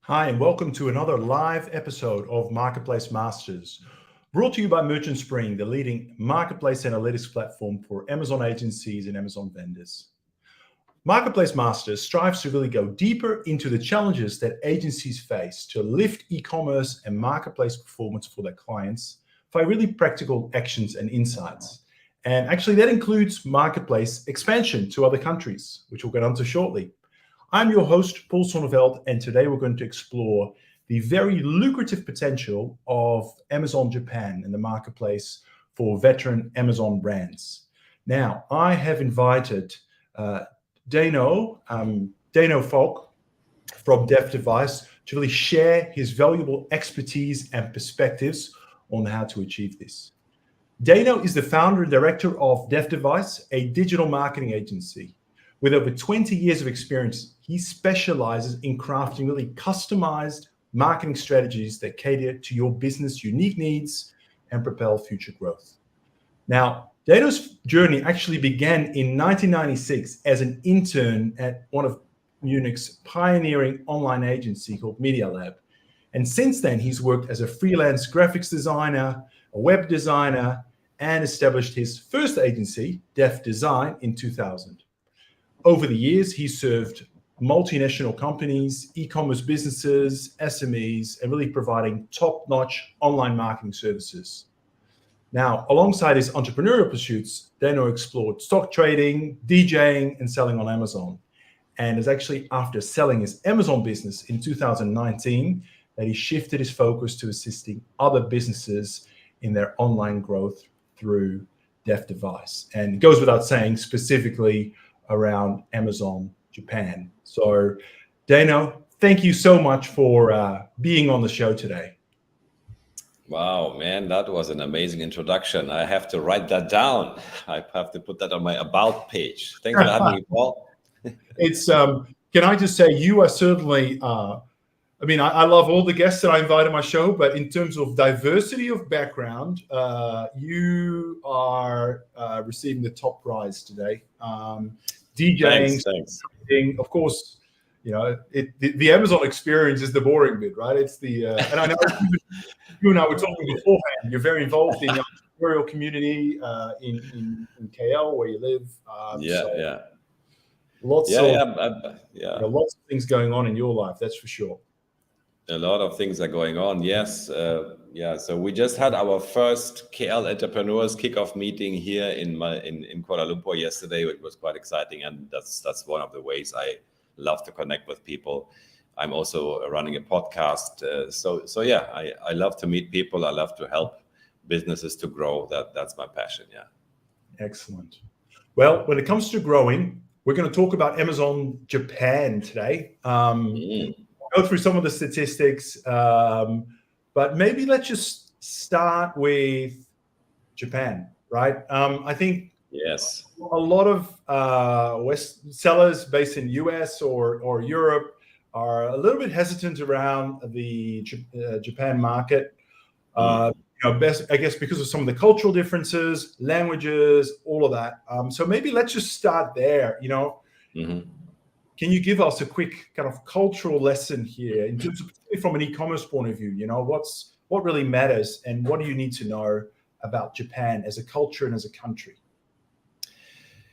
Hi, and welcome to another live episode of Marketplace Masters, brought to you by Merchant Spring, the leading marketplace analytics platform for Amazon agencies and Amazon vendors. Marketplace Masters strives to really go deeper into the challenges that agencies face to lift e-commerce and marketplace performance for their clients by really practical actions and insights. And actually, that includes marketplace expansion to other countries, which we'll get onto shortly. I'm your host, Paul Sonneveld, and today we're going to explore the very lucrative potential of Amazon Japan and the marketplace for veteran Amazon brands. Now, I have invited Dano Falk from Dev Device to really share his valuable expertise and perspectives on how to achieve this. Dano is the founder and director of Dev Device, a digital marketing agency. With over 20 years of experience, he specializes in crafting really customized marketing strategies that cater to your business' unique needs and propel future growth. Now, Dano's journey actually began in 1996 as an intern at one of Munich's pioneering online agency called Media Lab. And since then, he's worked as a freelance graphics designer, a web designer, and established his first agency, Def Design, in 2000. Over the years, he served multinational companies, e-commerce businesses, SMEs, and really providing top-notch online marketing services. Now, alongside his entrepreneurial pursuits, Dano explored stock trading, DJing, and selling on Amazon. And it's actually after selling his Amazon business in 2019 that he shifted his focus to assisting other businesses in their online growth through Dev Device. And it goes without saying, specifically around Amazon Japan. So, Dano, thank you so much for being on the show today. Wow, man, that was an amazing introduction. I have to write that down. I have to put that on my about page. Thanks for having me, Paul. It's can I just say you are certainly I love all the guests that I invite on my show, but in terms of diversity of background, you are receiving the top prize today. DJing, Thanks. of course, the Amazon experience is the boring bit, right? It's the and I know you and I were talking beforehand. You're very involved in the entrepreneurial community in KL where you live. Lots of things going on in your life, that's for sure. A lot of things are going on. Yes. So we just had our first KL entrepreneurs kickoff meeting here in Kuala Lumpur yesterday. It was quite exciting, and that's one of the ways I love to connect with people. I'm also running a podcast. I love to meet people. I love to help businesses to grow. That's my passion. Yeah. Excellent. Well, when it comes to growing, we're going to talk about Amazon Japan today. Go through some of the statistics, but maybe let's just start with Japan, right? I think yes, a lot of West sellers based in US or Europe are a little bit hesitant around the Japan market. I guess because of some of the cultural differences, languages, all of that. So maybe let's just start there. Can you give us a quick kind of cultural lesson here in terms of, from an e-commerce point of view? What really matters, and what do you need to know about Japan as a culture and as a country?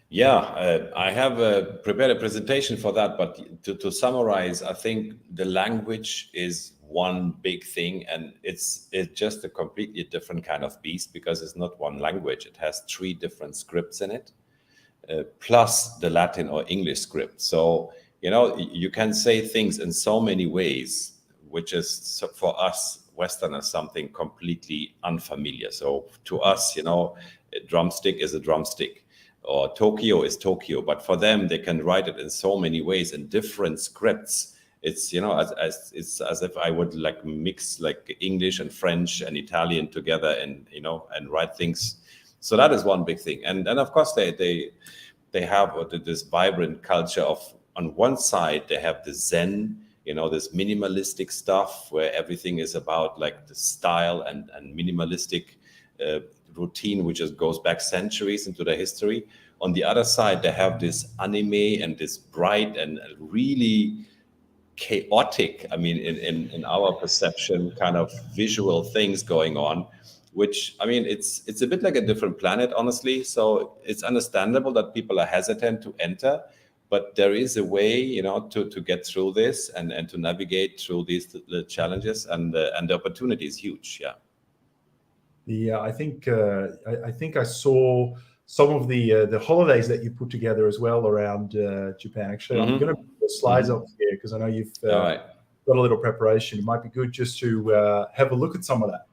Yeah, I have prepared a presentation for that, but to summarize, I think the language is one big thing, and it's just a completely different kind of beast because it's not one language. It has 3 different scripts in it. Plus the Latin or English script. So, you can say things in so many ways, which is for us Westerners something completely unfamiliar. So to us, a drumstick is a drumstick, or Tokyo is Tokyo. But for them, they can write it in so many ways in different scripts. It's it's as if I would mix English and French and Italian together, and write things. So that is one big thing, and of course they have this vibrant culture of, on one side they have the Zen, this minimalistic stuff where everything is about the style and minimalistic routine, which goes back centuries into the history. On the other side, they have this anime and this bright and really chaotic, I mean, in our perception, kind of visual things going on, which, I mean, it's a bit like a different planet, honestly. So it's understandable that people are hesitant to enter, but there is a way, you know, to get through this and to navigate through the challenges, and the opportunity is huge. Yeah. Yeah, I think I saw some of the holidays that you put together as well around Japan. Actually, I'm going to put the slides up here because I know you've All right. got a little preparation. It might be good just to have a look at some of that.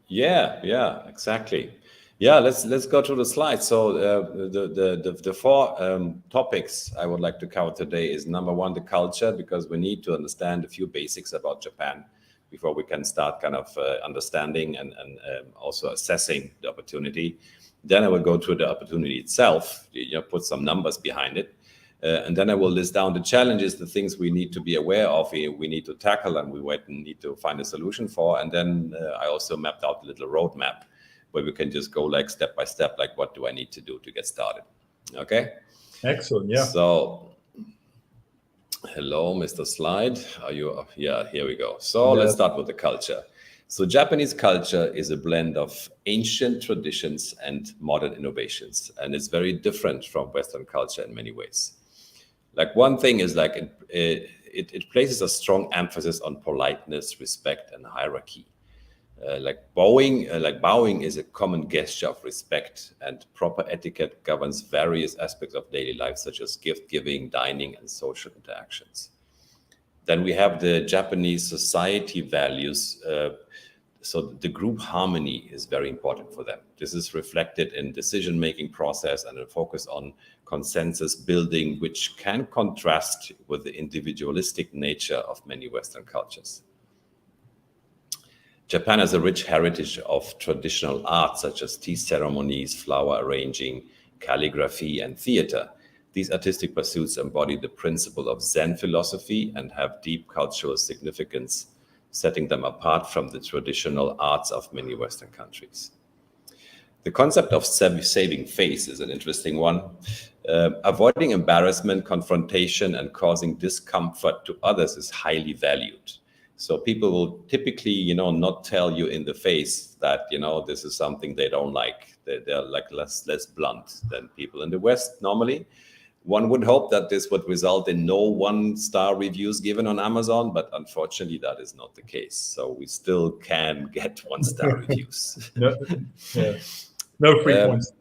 Yeah, exactly. Yeah, let's go to the slides. So the four topics I would like to cover today is, number one, the culture, because we need to understand a few basics about Japan before we can start kind of understanding and also assessing the opportunity. Then I will go through the opportunity itself, you know, put some numbers behind it. And then I will list down the challenges, the things we need to be aware of, we need to tackle, and we need to find a solution for. And then I also mapped out a little roadmap where we can just go like step by step, like what do I need to do to get started? Okay. Excellent. Yeah. So, hello, Mr. Slide. Are you? Yeah, here we go. So let's start with the culture. So Japanese culture is a blend of ancient traditions and modern innovations, and it's very different from Western culture in many ways. Like one thing is like it places a strong emphasis on politeness, respect, and hierarchy. Bowing is a common gesture of respect, and proper etiquette governs various aspects of daily life, such as gift giving, dining, and social interactions. Then we have the Japanese society values. So the group harmony is very important for them. This is reflected in decision-making process and a focus on consensus building, which can contrast with the individualistic nature of many Western cultures. Japan has a rich heritage of traditional arts, such as tea ceremonies, flower arranging, calligraphy, and theater. These artistic pursuits embody the principle of Zen philosophy and have deep cultural significance, setting them apart from the traditional arts of many Western countries. The concept of saving face is an interesting one. Avoiding embarrassment, confrontation, and causing discomfort to others is highly valued. So people will typically, not tell you in the face that, this is something they don't like. They're like less blunt than people in the West normally. One would hope that this would result in no one-star reviews given on Amazon, but unfortunately that is not the case. So we still can get one-star reviews. No free points.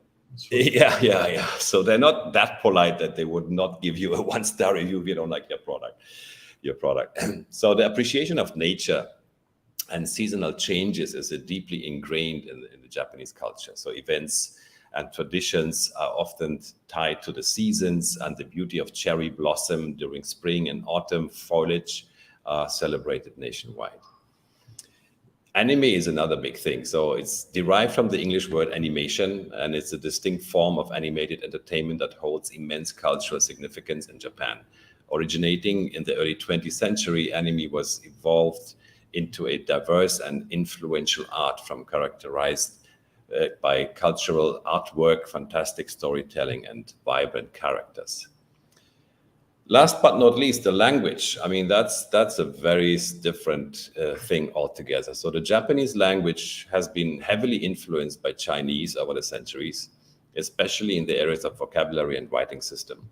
Yeah. So they're not that polite that they would not give you a one-star review if you don't like your product. So the appreciation of nature and seasonal changes is deeply ingrained in the Japanese culture. So events and traditions are often tied to the seasons, and the beauty of cherry blossom during spring and autumn foliage are celebrated nationwide. Anime is another big thing. So it's derived from the English word animation, and it's a distinct form of animated entertainment that holds immense cultural significance in Japan. Originating in the early 20th century, anime was evolved into a diverse and influential art form characterized by cultural artwork, fantastic storytelling, and vibrant characters. Last but not least, the language. I mean, that's a very different thing altogether. So the Japanese language has been heavily influenced by Chinese over the centuries, especially in the areas of vocabulary and writing system.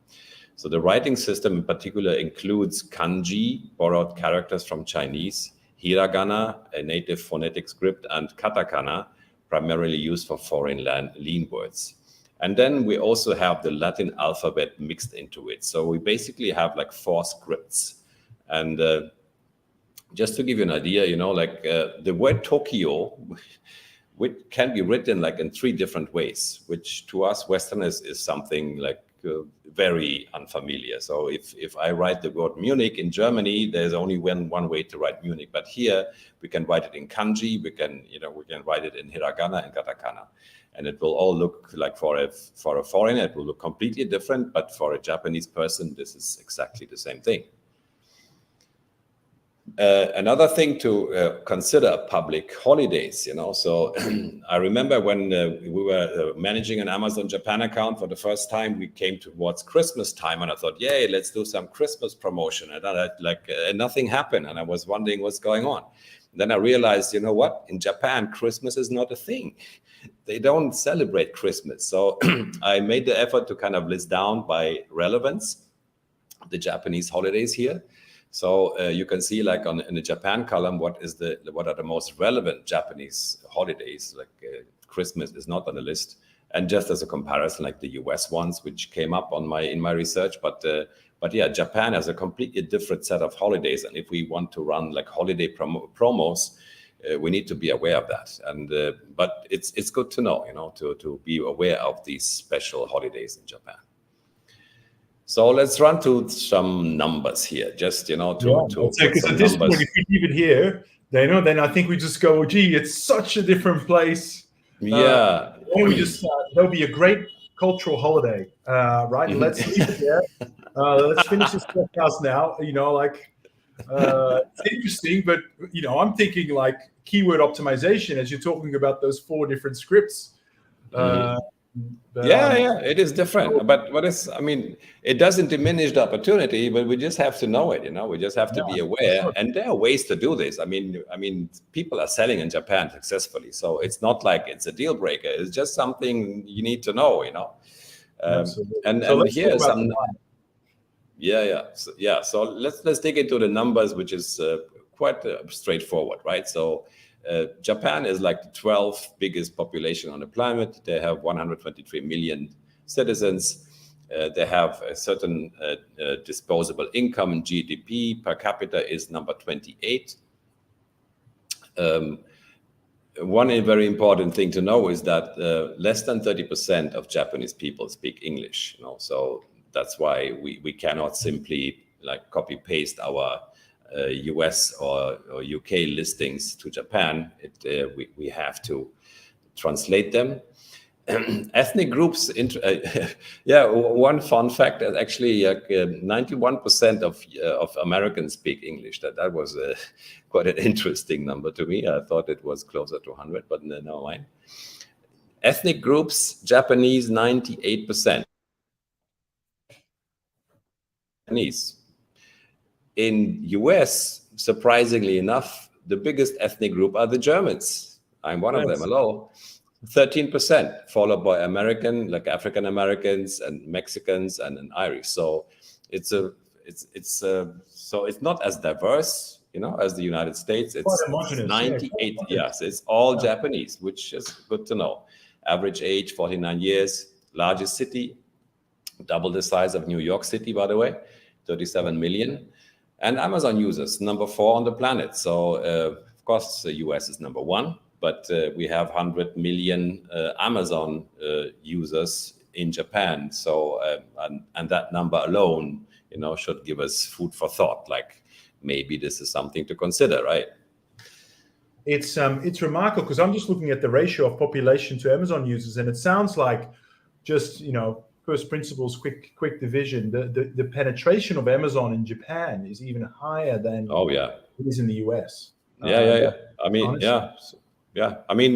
So the writing system in particular includes kanji, borrowed characters from Chinese, hiragana, a native phonetic script, and katakana, primarily used for foreign lean words. And then we also have the Latin alphabet mixed into it. So we basically have like 4 scripts. And just to give you an idea, the word Tokyo, which can be written like in 3 different ways, which to us Westerners is something like very unfamiliar. So if I write the word Munich in Germany, there's only one way to write Munich. But here we can write it in kanji, we can write it in hiragana and katakana. And it will all look like for a foreigner, it will look completely different. But for a Japanese person, this is exactly the same thing. Another thing to consider public holidays, So I remember when we were managing an Amazon Japan account for the first time, we came towards Christmas time, and I thought, yay, let's do some Christmas promotion. And nothing happened, and I was wondering what's going on. Then I realized, you know what? In Japan, Christmas is not a thing. They don't celebrate Christmas. So I made the effort to kind of list down by relevance the Japanese holidays here. So you can see, like in the Japan column, what are the most relevant Japanese holidays? Like Christmas is not on the list, and just as a comparison, like the US ones, which came up in my research. But yeah, Japan has a completely different set of holidays, and if we want to run like holiday promos, we need to be aware of that. And but it's good to know, to be aware of these special holidays in Japan. So let's run to some numbers here, just because at this point, if we leave it here, then I think we just go, gee, it's such a different place. Yeah, we just there'll be a great cultural holiday, right? Mm-hmm. Let's leave it there. Let's finish this podcast now. It's interesting, but I'm thinking like keyword optimization as you're talking about those 4 different scripts. Yeah, it is different, but it doesn't diminish the opportunity, but we just have to know it. We just have to be aware, sure. And there are ways to do this. I mean, people are selling in Japan successfully, so it's not like it's a deal breaker. It's just something you need to know. And here some. So let's dig into the numbers, which is quite straightforward, right? So. Japan is like the 12th biggest population on the planet. They have 123 million citizens. They have a certain disposable income, and GDP per capita is number 28. One very important thing to know is that less than 30% of Japanese people speak English. So that's why we cannot simply like copy paste our US or UK listings to Japan. We have to translate them. Ethnic groups. One fun fact is actually 91% of Americans speak English. That was quite an interesting number to me. I thought it was closer to 100, but no mind. Ethnic groups, Japanese, 98%. Japanese. In US, surprisingly enough, the biggest ethnic group are the Germans. I'm one of them. Hello, 13%, followed by American, like African Americans and Mexicans and Irish. So it's not as diverse, as the United States. It's 98. Yes, it's all Japanese, which is good to know. Average age 49 years. Largest city, double the size of New York City, by the way, 37 million. And Amazon users, number 4 on the planet. So, of course, the US is number 1, but we have 100 million Amazon users in Japan. So, and that number alone, should give us food for thought. Like maybe this is something to consider, right? It's remarkable because I'm just looking at the ratio of population to Amazon users, and it sounds like just first principles, quick division. The penetration of Amazon in Japan is even higher than it is in the US. I mean,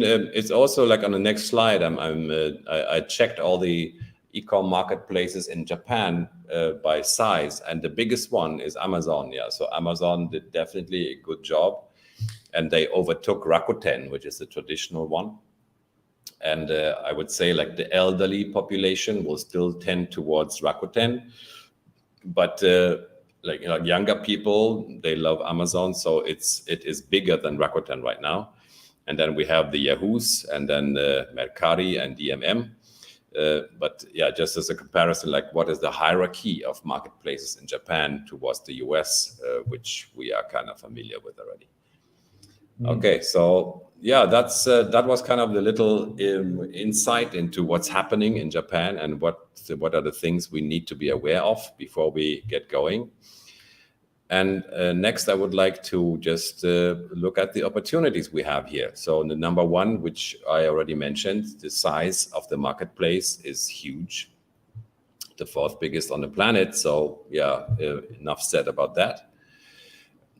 it's also like on the next slide. I checked all the e-com marketplaces in Japan by size, and the biggest one is Amazon. Yeah, so Amazon did definitely a good job, and they overtook Rakuten, which is the traditional one. And I would say like the elderly population will still tend towards Rakuten, but younger people, they love Amazon, so it is bigger than Rakuten right now. And then we have the Yahoos, and then Mercari and DMM. But yeah, just as a comparison, like what is the hierarchy of marketplaces in Japan towards the US, which we are kind of familiar with already. Okay, so yeah, that was kind of the little insight into what's happening in Japan and what are the things we need to be aware of before we get going. And next, I would like to just look at the opportunities we have here. So the number 1, which I already mentioned, the size of the marketplace is huge, the 4th biggest on the planet. So yeah, enough said about that.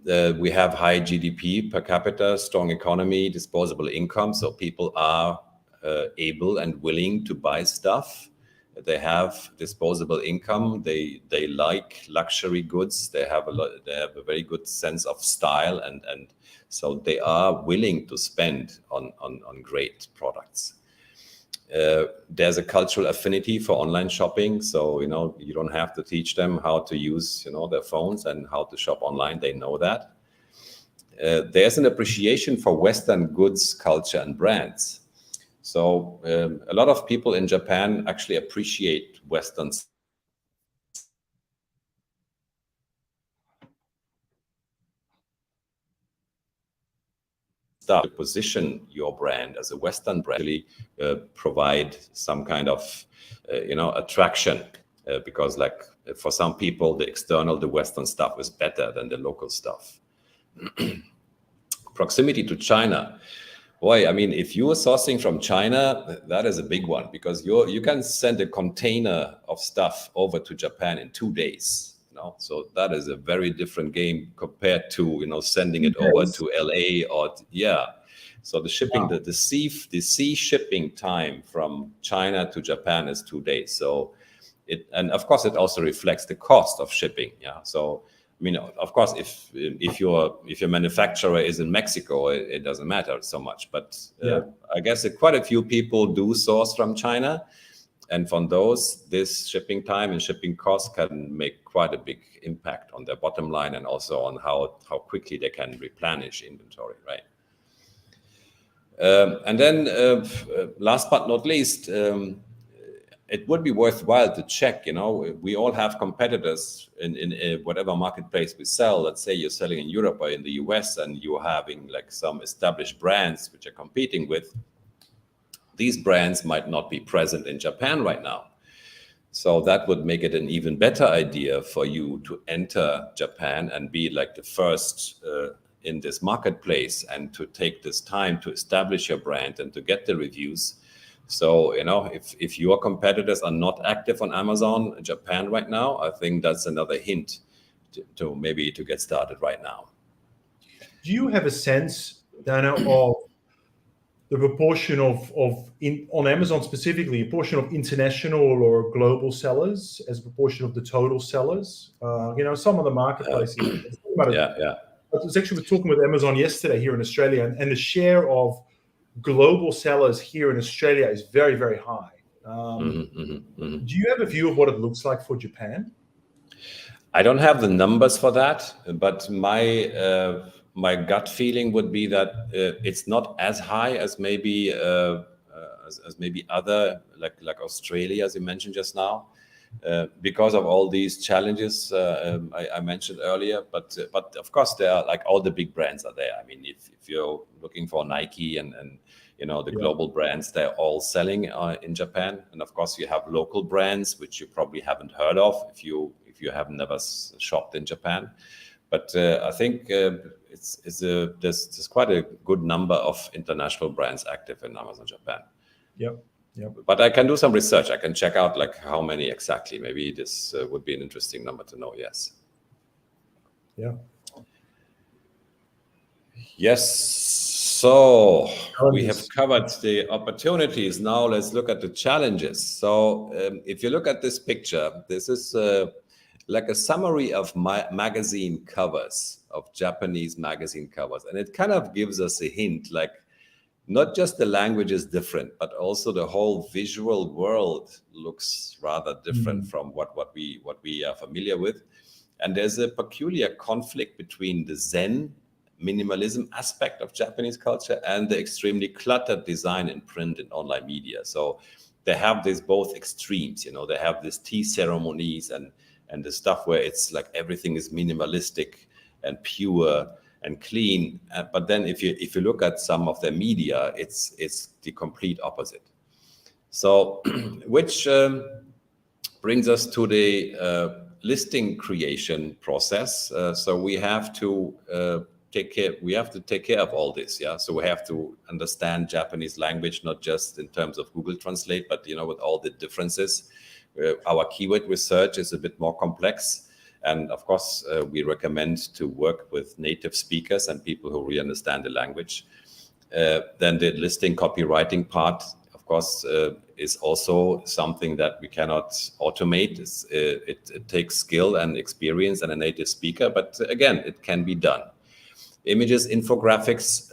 We have high GDP per capita, strong economy, disposable income. So people are able and willing to buy stuff. They have disposable income. They like luxury goods. They have a very good sense of style, and so they are willing to spend on great products. There's a cultural affinity for online shopping, so you don't have to teach them how to use their phones and how to shop online. They know that. There's an appreciation for Western goods, culture, and brands. So a lot of people in Japan actually appreciate Western stuff. To position your brand as a Western brand, really provide some kind of attraction, because like for some people, the Western stuff is better than the local stuff. Proximity to China. Boy, I mean, if you are sourcing from China, that is a big one, because you can send a container of stuff over to Japan in 2 days. So that is a very different game compared to sending it over to LA or So the shipping, wow. the sea shipping time from China to Japan is 2 days. So and of course it also reflects the cost of shipping. So I mean, of course, if your manufacturer is in Mexico, it doesn't matter so much. But I guess quite a few people do source from China, and from those, this shipping time and shipping costs can make quite a big impact on their bottom line, and also on how quickly they can replenish inventory, right? And then, last but not least, it would be worthwhile to check. We all have competitors in whatever marketplace we sell. Let's say you're selling in Europe or in the US, and you're having like some established brands which are competing with. These brands might not be present in Japan right now. So that would make it an even better idea for you to enter Japan and be like the first in this marketplace, and to take this time to establish your brand and to get the reviews. So, if your competitors are not active on Amazon Japan right now, I think that's another hint to maybe to get started right now. Do you have a sense, Dana, of the proportion on Amazon specifically, a portion of international or global sellers as a proportion of the total sellers? Some of the marketplaces. I was actually talking with Amazon yesterday here in Australia, and the share of global sellers here in Australia is very, very high. Do you have a view of what it looks like for Japan? I don't have the numbers for that, but my gut feeling would be that it's not as high as maybe other like Australia, as you mentioned just now, because of all these challenges I mentioned earlier. But of course, there are like all the big brands are there. I mean, if you're looking for Nike and the global brands, they're all selling in Japan. And of course, you have local brands which you probably haven't heard of if you have never shopped in Japan. But I think there's quite a good number of international brands active in Amazon Japan. Yep. But I can do some research. I can check out like how many exactly. Maybe this would be an interesting number to know. Yes. Yeah. Yes. So we have covered the opportunities. Now let's look at the challenges. So if you look at this picture, this is like a summary of magazine covers, of Japanese magazine covers. And it kind of gives us a hint, like not just the language is different, but also the whole visual world looks rather different from what we are familiar with. And there's a peculiar conflict between the Zen minimalism aspect of Japanese culture and the extremely cluttered design in print and online media. So they have these both extremes. They have these tea ceremonies and the stuff where it's like everything is minimalistic and pure and clean. But then if you look at some of their media, it's the complete opposite. So which brings us to the listing creation process. So we have to take care of all this. So we have to understand Japanese language, not just in terms of Google Translate, but with all the differences. Our keyword research is a bit more complex. And of course, we recommend to work with native speakers and people who really understand the language. Then the listing copywriting part, of course, is also something that we cannot automate. It takes skill and experience and a native speaker, but again, it can be done. Images, infographics,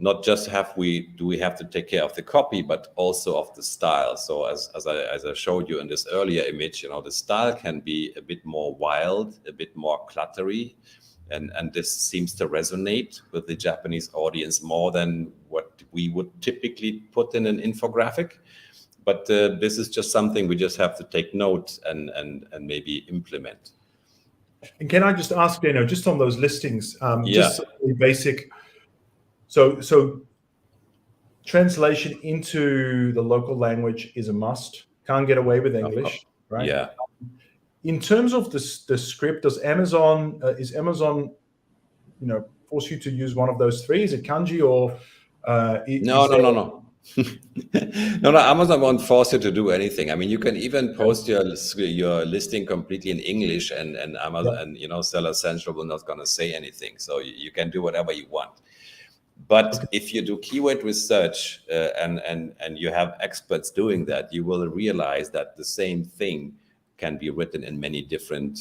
not just do we have to take care of the copy, but also of the style. So as I showed you in this earlier image, the style can be a bit more wild, a bit more cluttery, and this seems to resonate with the Japanese audience more than what we would typically put in an infographic. But this is just something we just have to take note and maybe implement. And can I just ask, just on those listings, just basic. So translation into the local language is a must. Can't get away with English, right? Yeah. In terms of the script, is Amazon force you to use one of those three? Is it kanji or No. No, Amazon won't force you to do anything. I mean, you can even post your listing completely in English, and Amazon and Seller Central will not going to say anything. So you can do whatever you want. But if you do keyword research and you have experts doing that, you will realize that the same thing can be written in many different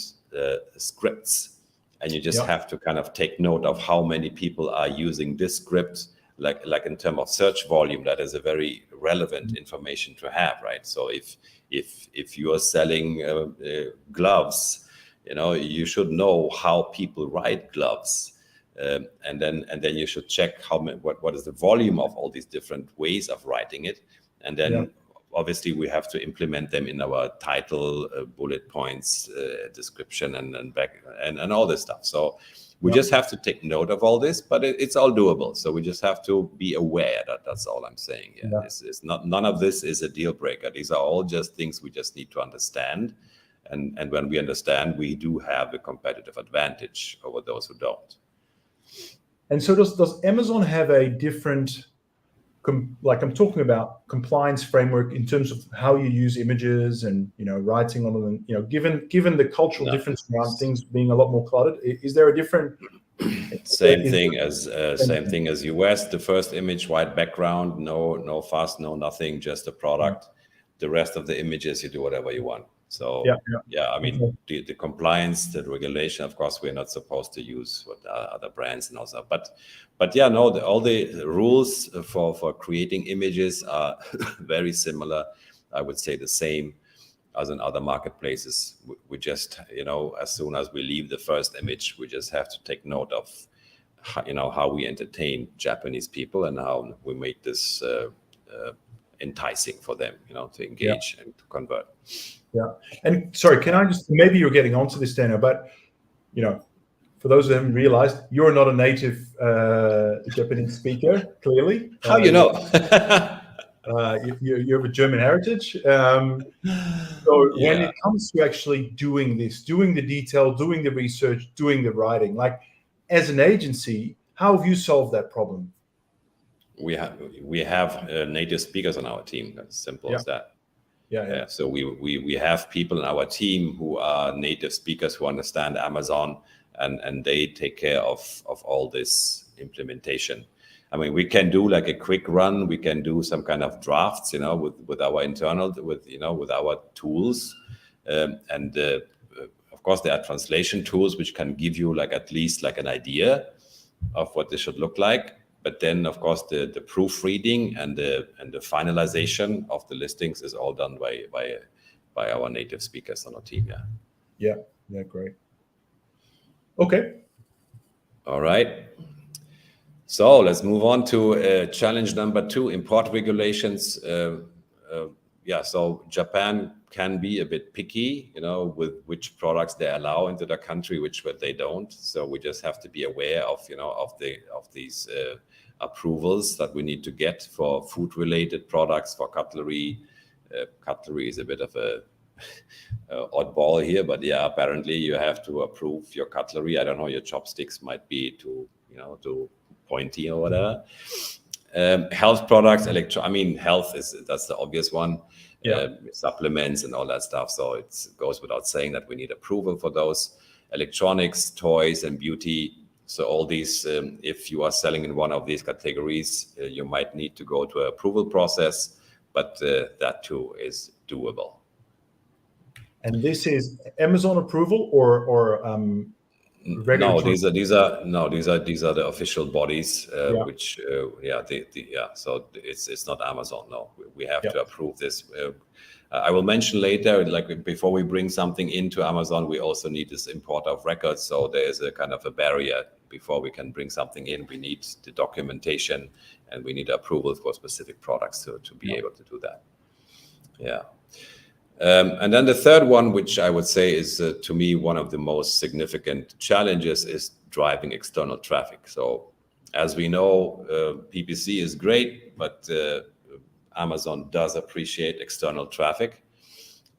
scripts, and you just have to kind of take note of how many people are using this script. Like in terms of search volume, that is a very relevant information to have, right? So if you are selling gloves, you should know how people write gloves, and then you should check what is the volume of all these different ways of writing it, and then obviously we have to implement them in our title, bullet points, description, and back and all this stuff. So we just have to take note of all this, but it's all doable. So we just have to be aware that's all I'm saying. It's not, none of this is a deal breaker. These are all just things we just need to understand. And when we understand, we do have a competitive advantage over those who don't. And so does Amazon have a different, like I'm talking about compliance framework in terms of how you use images and writing on them, given the cultural difference around things being a lot more cluttered, is there a different same thing as US? The first image, white background, no fuss, no nothing, just a product. The rest of the images, you do whatever you want. So I mean, the compliance, the regulation, of course, we're not supposed to use what other brands and also, but all the rules for creating images are very similar. I would say the same as in other marketplaces. We just, as soon as we leave the first image, we just have to take note of, how we entertain Japanese people and how we make this enticing for them, to engage and to convert. Yeah. And sorry, can I just, maybe you're getting onto this, Dana, but, for those who haven't realized, you're not a native Japanese speaker, clearly. How you know? You have a German heritage. So when it comes to actually doing this, doing the detail, doing the research, doing the writing, like as an agency, how have you solved that problem? We have native speakers on our team. As simple as that. Yeah. So we have people in our team who are native speakers who understand Amazon, and they take care of all this implementation. I mean, we can do like a quick run. We can do some kind of drafts, with our internal, with our tools, and of course there are translation tools which can give you at least an idea of what this should look like. But then, of course, the proofreading and the finalization of the listings is all done by our native speakers on our team. Yeah, great. Okay. All right. So let's move on to challenge number 2: import regulations. So Japan can be a bit picky, with which products they allow into the country, which they don't. So we just have to be aware of these approvals that we need to get for food-related products, for cutlery. Cutlery is a bit of a oddball here, but apparently you have to approve your cutlery. I don't know, your chopsticks might be too pointy or whatever. Health products, health that's the obvious one. supplements and all that stuff. So it goes without saying that we need approval for those. Electronics, toys, and beauty. So all these, if you are selling in one of these categories, you might need to go to an approval process, but that too is doable. And this is Amazon approval or No, regulatory? these are the official bodies, which So it's not Amazon. No, we have to approve this. I will mention later, like before we bring something into Amazon, we also need this import of records. So there is a kind of a barrier before we can bring something in. We need the documentation and we need approval for specific products to be able to do that. Yeah. And then the third one, which I would say is to me one of the most significant challenges, is driving external traffic. So as we know, PPC is great, but Amazon does appreciate external traffic,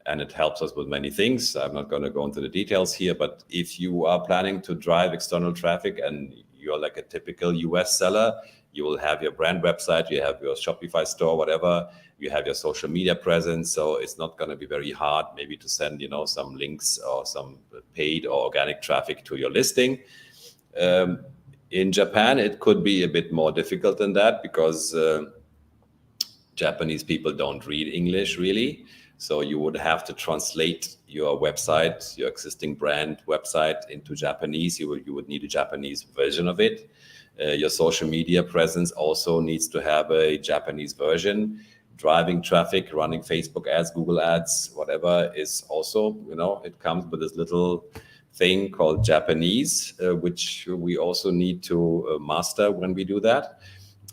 and it helps us with many things. I'm not going to go into the details here, but if you are planning to drive external traffic and you're like a typical US seller, you will have your brand website, you have your Shopify store, whatever, you have your social media presence. So it's not going to be very hard maybe to send, some links or some paid or organic traffic to your listing. In Japan, it could be a bit more difficult than that because Japanese people don't read English really. So you would have to translate your website, your existing brand website into Japanese. You would need a Japanese version of it. Your social media presence also needs to have a Japanese version. Driving traffic, running Facebook ads, Google ads, whatever is also, it comes with this little thing called Japanese, which we also need to master when we do that.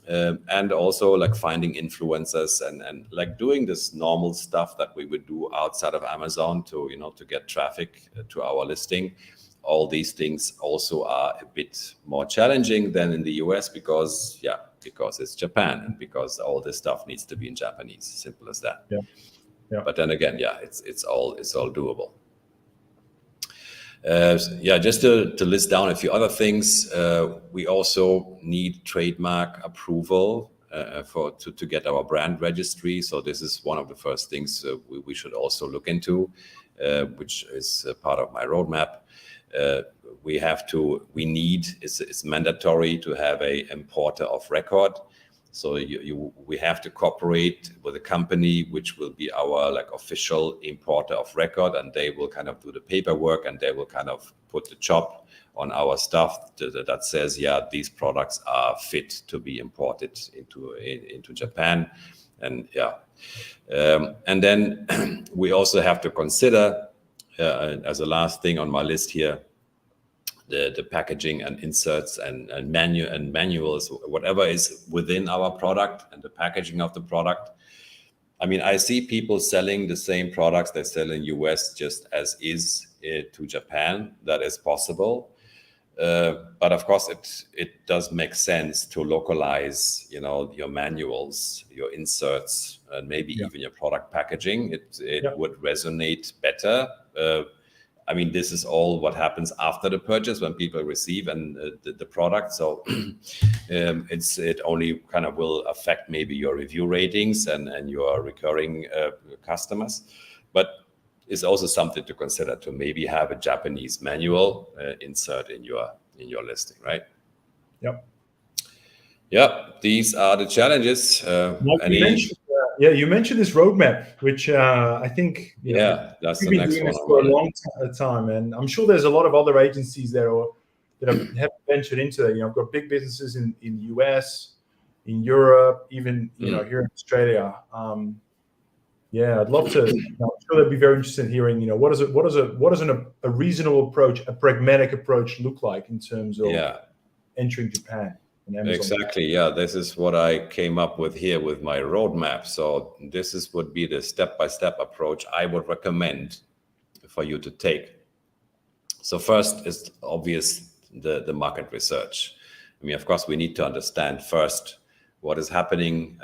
And also like finding influencers and like doing this normal stuff that we would do outside of Amazon to, to get traffic to our listing. All these things also are a bit more challenging than in the US because it's Japan and because all this stuff needs to be in Japanese. Simple as that. Yeah. But then again, it's all doable. Just to list down a few other things, we also need trademark approval to get our brand registry. So this is one of the first things we should also look into, which is part of my roadmap. It's mandatory to have a importer of record. So we have to cooperate with a company which will be our like official importer of record, and they will kind of do the paperwork and they will kind of put the chop on our stuff that says, these products are fit to be imported into Japan. And and then we also have to consider as a last thing on my list here, the packaging and inserts and manuals, whatever is within our product and the packaging of the product. I mean, I see people selling the same products they sell in US just as is to Japan. That is possible. But of course, it does make sense to localize, your manuals, your inserts, and maybe even your product packaging. It would resonate better. I mean, this is all what happens after the purchase when people receive the product. So it only kind of will affect maybe your review ratings and your recurring customers. But it's also something to consider to maybe have a Japanese manual insert in your listing, right? Yep. These are the challenges. You mentioned this roadmap, which I think that's you've the been next doing one this for a long time, and I'm sure there's a lot of other agencies that have ventured into that. I've got big businesses in the US, in Europe, even here in Australia. I'd love to. I'm sure they'd be very interested in hearing. What does a reasonable approach, a pragmatic approach, look like in terms of entering Japan? Exactly. This is what I came up with here with my roadmap. So this would be the step-by-step approach I would recommend for you to take. So first is obvious the market research. I mean, of course, we need to understand first what is happening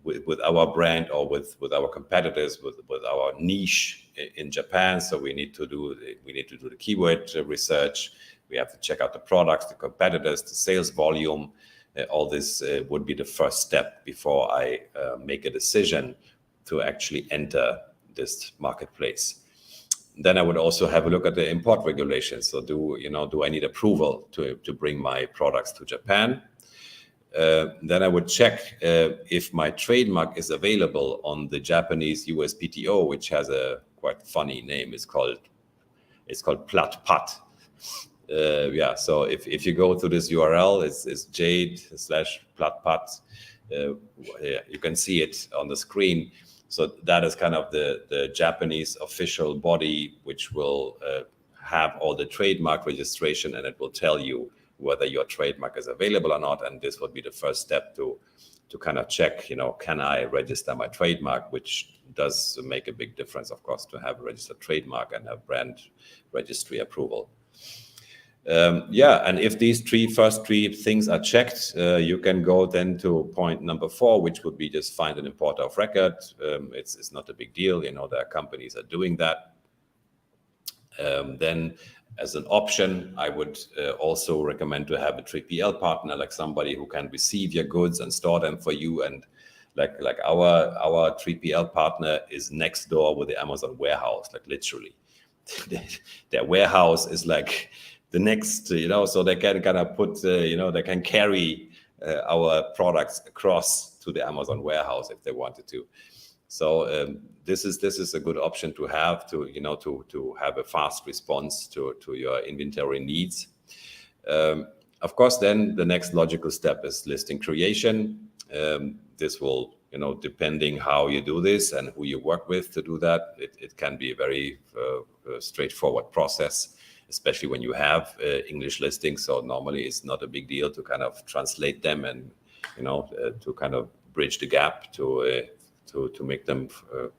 with our brand or with our competitors, with our niche in Japan. So we need to do the keyword research. We have to check out the products, the competitors, the sales volume. All this would be the first step before I make a decision to actually enter this marketplace. Then I would also have a look at the import regulations. So do I need approval to bring my products to Japan? Then I would check if my trademark is available on the Japanese USPTO, which has a quite funny name. It's called Plat Pat. So if you go to this URL, it's jade/platpat. You can see it on the screen. So that is kind of the Japanese official body, which will have all the trademark registration, and it will tell you whether your trademark is available or not. And this would be the first step to kind of check, can I register my trademark, which does make a big difference, of course, to have a registered trademark and have brand registry approval. And if these first three things are checked, you can go then to point number 4, which would be just find an importer of record. It's not a big deal. There are companies are doing that. Then as an option, I would also recommend to have a 3PL partner, like somebody who can receive your goods and store them for you. And like our 3PL partner is next door with the Amazon warehouse, like literally. Their warehouse is like the next, so they can kind of put, they can carry our products across to the Amazon warehouse if they wanted to. So this is a good option to have to have a fast response to your inventory needs. Of course, then the next logical step is listing creation. This will, depending how you do this and who you work with to do that, it can be a very straightforward process, especially when you have English listings. So normally it's not a big deal to kind of translate them and, to kind of bridge the gap to make them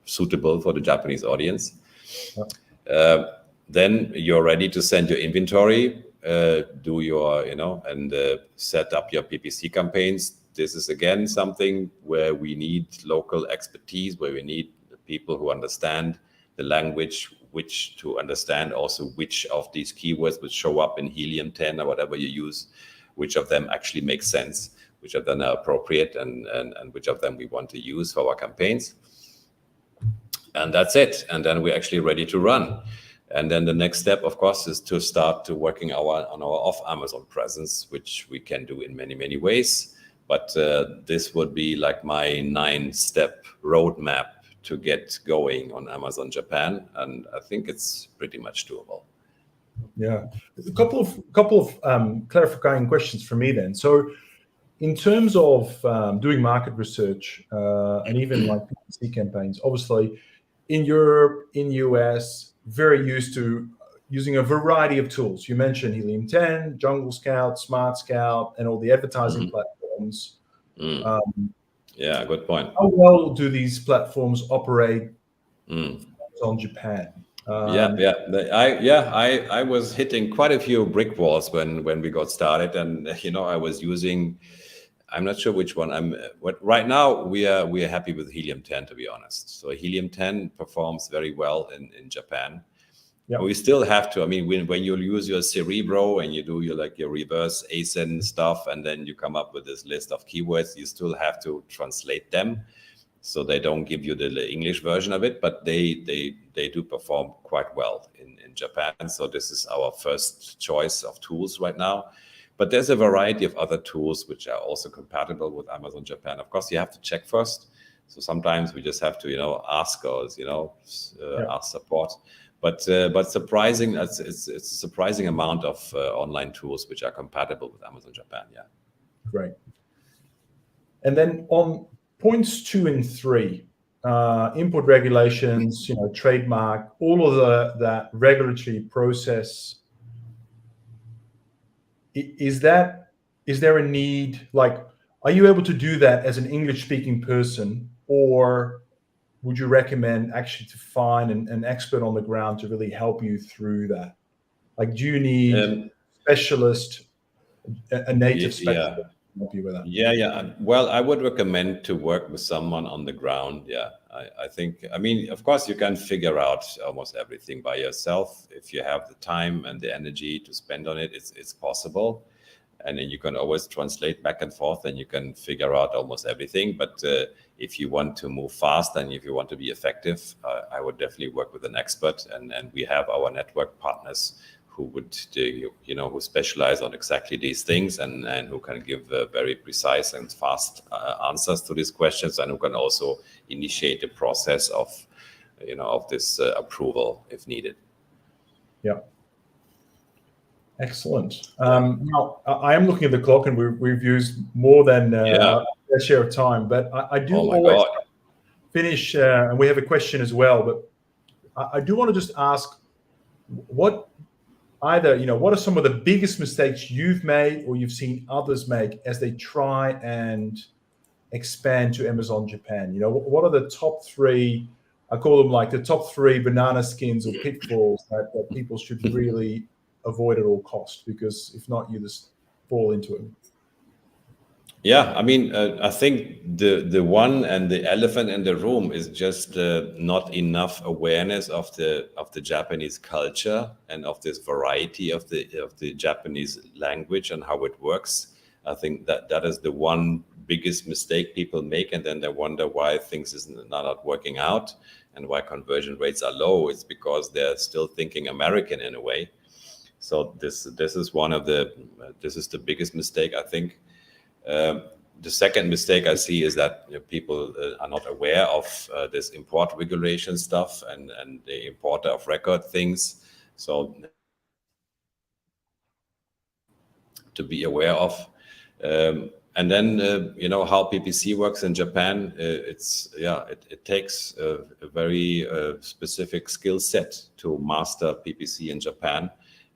suitable for the Japanese audience. Then you're ready to send your inventory, do your, and set up your PPC campaigns. This is again something where we need local expertise, where we need people who understand the language, which to understand also which of these keywords would show up in Helium 10 or whatever you use, which of them actually make sense, which of them are appropriate, and which of them we want to use for our campaigns. And that's it. And then we're actually ready to run. And then the next step, of course, is to start to working on our off-Amazon presence, which we can do in many, many ways. But this would be like my 9-step roadmap to get going on Amazon Japan, and I think it's pretty much doable. Yeah, a couple of clarifying questions for me then. So, in terms of doing market research and even like PPC campaigns, obviously in Europe, in US, very used to using a variety of tools. You mentioned Helium 10, Jungle Scout, Smart Scout, and all the advertising platforms. Yeah, good point. How well do these platforms operate on Japan? I was hitting quite a few brick walls when we got started, and I was using, I'm not sure which one. Right now we are happy with Helium 10, to be honest. So Helium 10 performs very well in Japan. Yep. We still have to. I mean, when you use your Cerebro and you do your reverse ASIN stuff, and then you come up with this list of keywords, you still have to translate them. So they don't give you the English version of it, but they do perform quite well in Japan. So this is our first choice of tools right now. But there's a variety of other tools which are also compatible with Amazon Japan. Of course, you have to check first. So sometimes we just have to ask us, ask support. But surprising, it's a surprising amount of online tools which are compatible with Amazon Japan. Yeah. Great. And then on points 2 and 3, import regulations, trademark, all of that regulatory process. Is there a need? Like, are you able to do that as an English-speaking person, or would you recommend actually to find an expert on the ground to really help you through that? Like, do you need specialist, a native specialist to help you with that? Yeah. Well, I would recommend to work with someone on the ground. Yeah, I think, of course, you can figure out almost everything by yourself. If you have the time and the energy to spend on it, it's possible. And then you can always translate back and forth and you can figure out almost everything. But if you want to move fast and if you want to be effective, I would definitely work with an expert. And we have our network partners who would, who specialize on exactly these things and who can give very precise and fast answers to these questions, and who can also initiate the process of, of this approval if needed. Yeah. Excellent. Now, I am looking at the clock, and we've used more than our fair share of time, but I do always finish, and we have a question as well, but I do want to just ask what are some of the biggest mistakes you've made or you've seen others make as they try and expand to Amazon Japan? What are the top three, I call them like the top three banana skins or pitfalls that people should really avoid at all cost, because if not, you just fall into it. Yeah, I mean, I think the one and the elephant in the room is just not enough awareness of the Japanese culture and of this variety of the Japanese language and how it works. I think that is the one biggest mistake people make, and then they wonder why things is not working out and why conversion rates are low. It's because they're still thinking American in a way. So this is the biggest mistake, I think. The second mistake I see is that people are not aware of this import regulation stuff and the importer of record things. So to be aware of, and then how PPC works in Japan. It takes a very specific skill set to master PPC in Japan.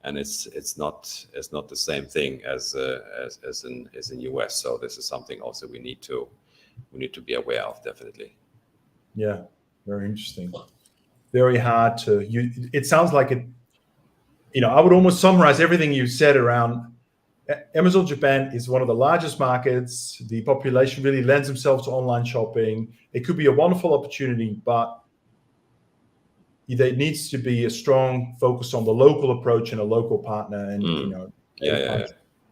And it's not the same thing as in US. So this is something also we need to be aware of, definitely. Yeah, very interesting. Very hard to. It sounds like it. I would almost summarize everything you said around Amazon Japan is one of the largest markets. The population really lends themselves to online shopping. It could be a wonderful opportunity, but there needs to be a strong focus on the local approach and a local partner, and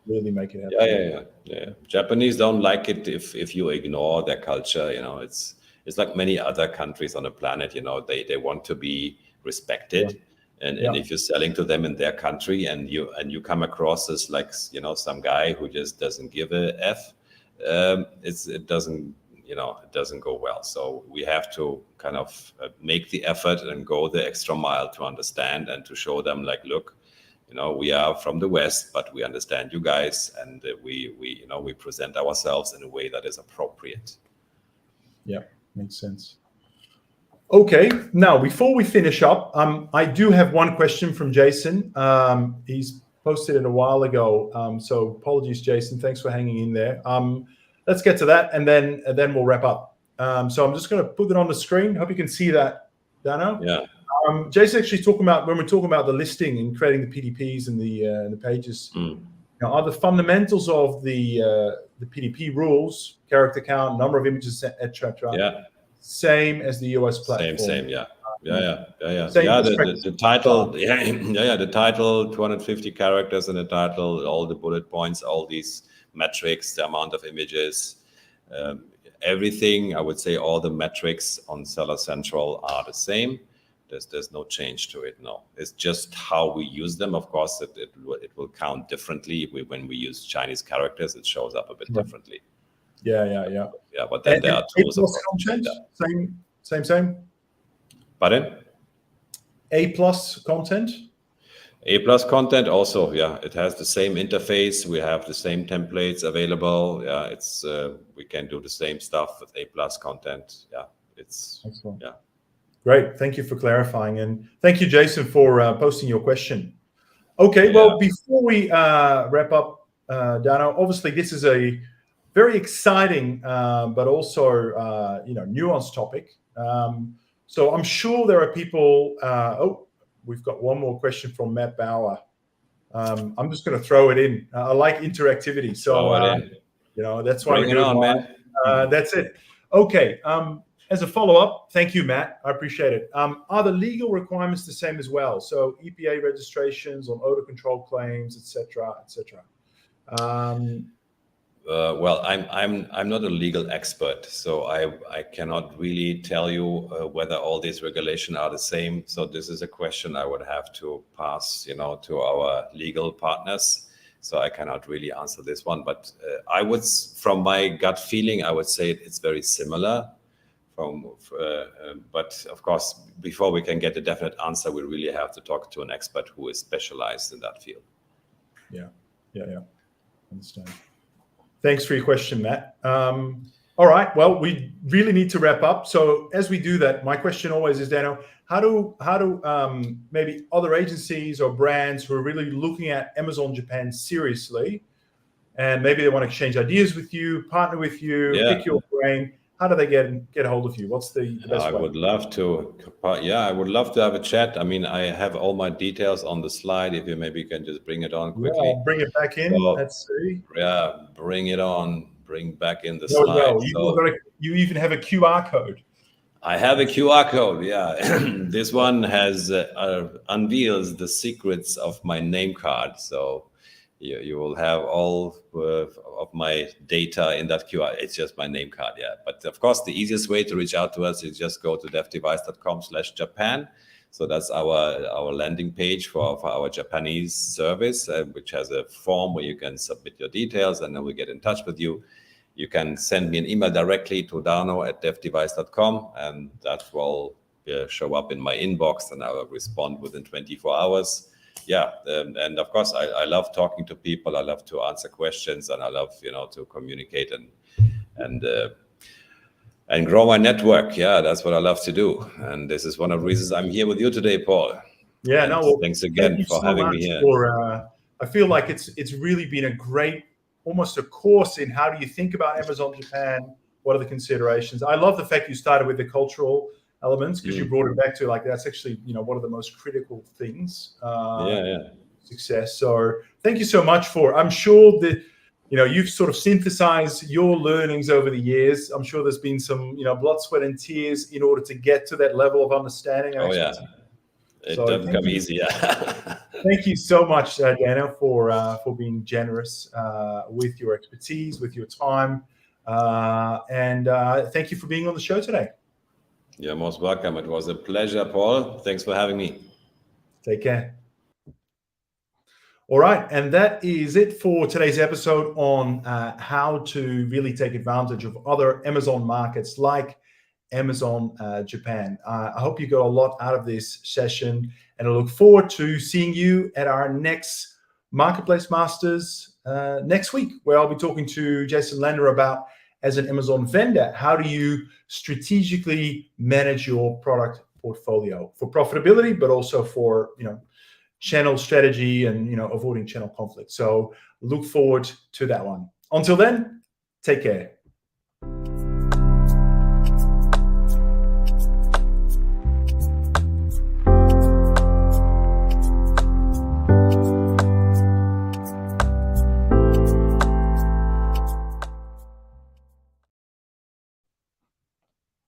really make it happen. Yeah. Japanese don't like it if you ignore their culture. It's like many other countries on the planet. They want to be respected, and if you're selling to them in their country and you come across as like some guy who just doesn't give a f, it doesn't go well. So we have to kind of make the effort and go the extra mile to understand and to show them, like, look, we are from the West, but we understand you guys, and we present ourselves in a way that is appropriate. Yeah, makes sense. Okay, now before we finish up, I do have one question from Jason. He's posted it a while ago, so apologies, Jason. Thanks for hanging in there. Let's get to that, and then we'll wrap up. So I'm just going to put it on the screen. Hope you can see that, Dano. Yeah. Jason actually talking about, when we're talking about the listing and creating the PDPs and the pages, are the fundamentals of the PDP rules, character count, number of images, etc. Same as the US platform? Same. Yeah. The title, the title, 250 characters in the title, all the bullet points, all these metrics, the amount of images, everything. I would say all the metrics on Seller Central are the same. There's no change to it. No, it's just how we use them. Of course, it will count differently. When we use Chinese characters, it shows up a bit differently. Yeah. But then there are tools. Content, same. Pardon? A+ content. A+ content also, it has the same interface. We have the same templates available. It's we can do the same stuff with A+ content. It's excellent. Great. Thank you for clarifying, and thank you, Jason, for posting your question. Okay, well, before we wrap up, Dano, obviously this is a very exciting but also nuanced topic. So I'm sure there are people. We've got one more question from Matt Bauer. I'm just going to throw it in. I like interactivity, so that's why. Bring it on, man. That's it. Okay. As a follow-up, thank you, Matt. I appreciate it. Are the legal requirements the same as well? So EPA registrations on odor control claims, etc. Well, I'm not a legal expert, so I cannot really tell you whether all these regulations are the same. So this is a question I would have to pass, to our legal partners. So I cannot really answer this one, but from my gut feeling, I would say it's very similar. But of course, before we can get a definite answer, we really have to talk to an expert who is specialized in that field. Yeah. Understand. Thanks for your question, Matt. All right. Well, we really need to wrap up. So as we do that, my question always is, Dano, how do maybe other agencies or brands who are really looking at Amazon Japan seriously, and maybe they want to exchange ideas with you, partner with you, pick your brain, how do they get a hold of you? What's the best way? I would love to have a chat. I mean, I have all my details on the slide. If you maybe can just bring it on quickly. Yeah, I'll bring it back in. So, let's see. Yeah, bring it on. Bring back in the slide. You even have a QR code. I have a QR code. Yeah, this one has unveils the secrets of my name card. So you will have all of my data in that QR. It's just my name card. Yeah, but of course, the easiest way to reach out to us is just go to devdevice.com/Japan. So that's our landing page for our Japanese service, which has a form where you can submit your details, and then we get in touch with you. You can send me an email directly to dano@devdevice.com, and that will show up in my inbox, and I will respond within 24 hours. Yeah, and of course, I love talking to people. I love to answer questions, and I love to communicate and grow my network. Yeah, that's what I love to do, and this is one of the reasons I'm here with you today, Paul. Yeah, thanks again for having me here. I feel like it's really been a great, almost a course in how do you think about Amazon Japan. What are the considerations? I love the fact you started with the cultural elements, because you brought it back to that's actually one of the most critical things. Success. So thank you so much I'm sure that you've sort of synthesized your learnings over the years. I'm sure there's been some blood, sweat, and tears in order to get to that level of understanding. It doesn't come easy. Thank you so much, Dano, for being generous with your expertise, with your time, and thank you for being on the show today. You're most welcome. It was a pleasure, Paul. Thanks for having me. Take care. All right, and that is it for today's episode on how to really take advantage of other Amazon markets like Amazon Japan. I hope you got a lot out of this session, and I look forward to seeing you at our next Marketplace Masters next week, where I'll be talking to Jason Lander about, as an Amazon vendor, how do you strategically manage your product portfolio for profitability, but also for channel strategy and avoiding channel conflict. So look forward to that one. Until then, take care.